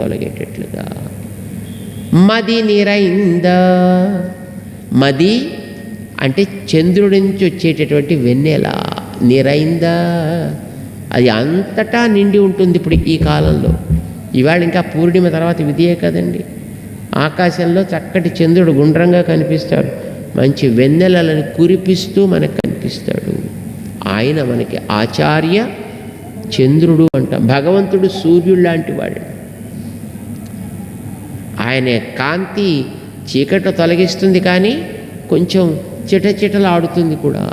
తొలగేటట్లుగా. మది నిరైందా, మది అంటే చంద్రుడి నుంచి వచ్చేటటువంటి వెన్నెల, నిరైందా అది అంతటా నిండి ఉంటుంది. ఇప్పుడు ఈ కాలంలో ఇవాళ ఇంకా పూర్ణిమ తర్వాత విధియే కదండి. ఆకాశంలో చక్కటి చంద్రుడు గుండ్రంగా కనిపిస్తాడు, మంచి వెన్నెలలను కురిపిస్తూ మనకు కనిపిస్తాడు. ఆయన మనకి ఆచార్య చంద్రుడు అంటాం. భగవంతుడు సూర్యుడు లాంటి వాడు. ఆయన కాంతి చీకటి తొలగిస్తుంది, కానీ కొంచెం చిటచిటలాడుతుంది కూడా.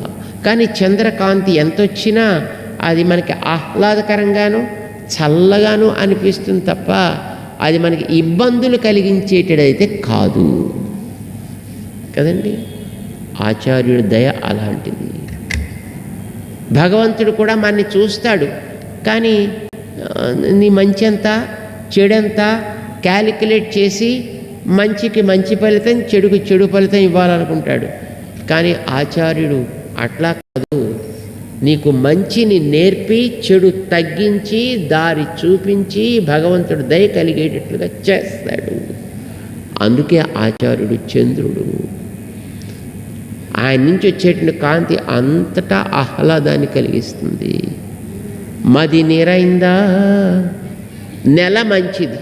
కానీ చంద్రకాంతి ఎంత వచ్చినా అది మనకి ఆహ్లాదకరంగాను చల్లగాను అనిపిస్తుంది తప్ప అది మనకి ఇబ్బందులు కలిగించేటదైతే కాదు కదండి. ఆచార్యుడి దయ అలాంటిది. భగవంతుడు కూడా మనని చూస్తాడు, కానీ నీ మంచి ఎంత చెడెంత క్యాలిక్యులేట్ చేసి మంచికి మంచి ఫలితం, చెడుకు చెడు ఫలితం ఇవ్వాలనుకుంటాడు. కానీ ఆచార్యుడు అట్లా కాదు, నీకు మంచిని నేర్పి చెడు తగ్గించి దారి చూపించి భగవంతుడు దయ కలిగేటట్లుగా చేస్తాడు. అందుకే ఆచార్యుడు చంద్రుడు. ఆయన నుంచి వచ్చేటువంటి కాంతి అంతటా ఆహ్లాదాన్ని కలిగిస్తుంది. మది నిరైందా, నెల మంచిది.